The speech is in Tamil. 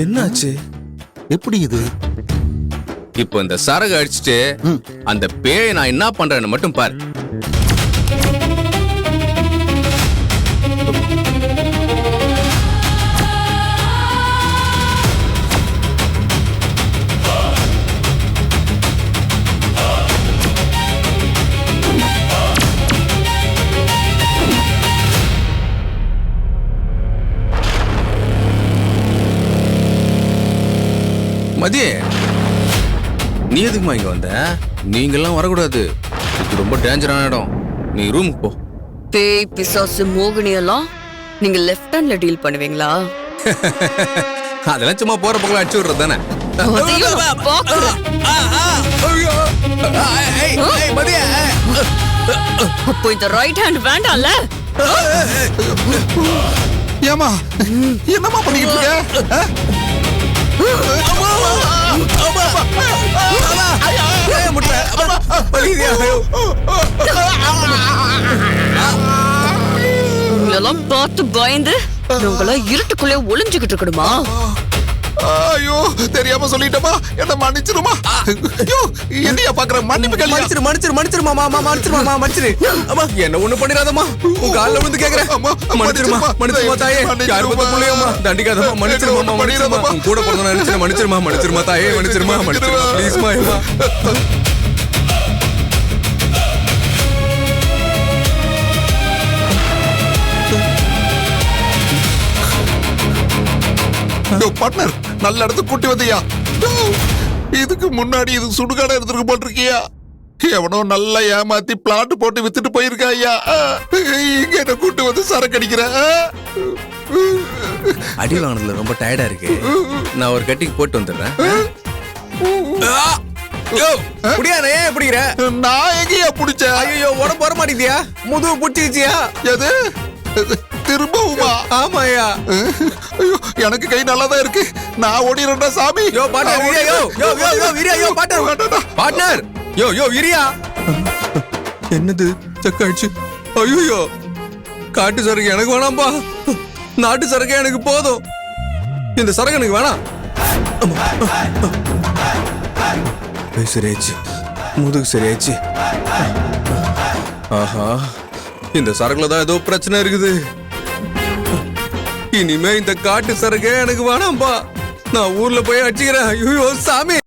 என்னாச்சு? எப்படி இது? இப்போ இந்த சரகு அடிச்சுட்டு அந்த பேயை நான் என்ன பண்றேன்னு மட்டும் பாரு. மதிய நீ எதுக்குமா இங்க வந்த? நீங்கெல்லாம் வரக்கூடாது, இது ரொம்ப டேஞ்சரான இடம். நீ ரூமுக்கு போ. பேய் பிசாசு மோகினி எல்லாம் நீங்க லெஃப்ட் ஹேண்ட்ல டீல் பண்ணுவீங்களா? அதெல்லாம் சும்மா போற பக்கம் அடிச்சு விடுறது தானே. அப்போ இந்த ரைட் ஹேண்ட் வேண்டாம்ல? ஏமா என்னமா பண்ணிக்கிட்டு இருக்க? உங்களெல்லாம் பார்த்து பயந்து உங்கள இருட்டுக்குள்ளே ஒளிஞ்சுக்கிட்டு இருக்கணுமா? ஐயோ தெரியாம சொல்லிட்டமா, என்ன மன்னிச்சிருமா. ஐயோ என்னையா பாக்குற? மன்னிப்பு மன்னிச்சிரு மன்னிச்சிரு மன்னிச்சிருமா மாமா, மன்னிச்சிருமா மன்னிச்சிரு. அம்மா என்ன ஒண்ணு பண்ணிராதம்மா, உன் கால்ல விழுந்து கேக்குறேன். மன்னிச்சிருமா மன்னிச்சிருமா தாயே, யார் பத்த புள்ளையம்மா, தண்டிக்காதம்மா, மன்னிச்சிருமா மன்னிச்சிருமா. உன் கூட பிறந்தவன நினைச்சேன், மன்னிச்சிருமா மன்னிச்சிருமா தாயே, மன்னிச்சிருமா மன்னிச்சிருமா ப்ளீஸ்மா. பார்ட்னர் நல்ல இடத்துக்கு கூட்டி வந்தியா? இதுக்கு முன்னாடி இது சுடுகாட எடுத்துட்டு போட்டிருக்கியா? எவனோ நல்லா ஏமாத்தி பிளாட் போட்டு வித்துட்டு போயிருக்கா ஐயா. இங்க என்ன கூட்டு வந்து சரக்கு அடிக்கிற? அடி வாங்கினதுல ரொம்ப டயர்டா இருக்கு, நான் ஒரு கட்டிங் போட்டு வந்துடுறேன். நான் எங்கயா புடிச்சேன்? ஐயோ உடம்பு வர மாட்டேங்கியா, முதுகு புடிச்சிச்சியா? எது திரும்பவுமா? ஆமாயா. ஐயோ எனக்கு கை நல்லாதான் இருக்கு, நான் ஓடிறேன்டா சாமி. யோ பார்ட்னர் வீரியா, யோ யோ யோ யோ வீரியா, யோ பார்ட்னர் பார்ட்னர், யோ யோ வீரியா. என்னது சக்காச்சு? ஐயோ காட்டு சரக்கு எனக்கு வேணாம்பா, நாட்டு சரக்கு எனக்கு போதும். இந்த சரக்கு எனக்கு வேணாம். சரியாச்சு, முதுகு சரியாச்சு. ஆஹா இந்த சரக்குல தான் ஏதோ பிரச்சனை இருக்குது. இனிமே இந்த காட்டு சரக்கே எனக்கு வேணாம்பா, நான் ஊர்ல போய் அடிச்சுக்கிறேன். ஐயோ சாமி.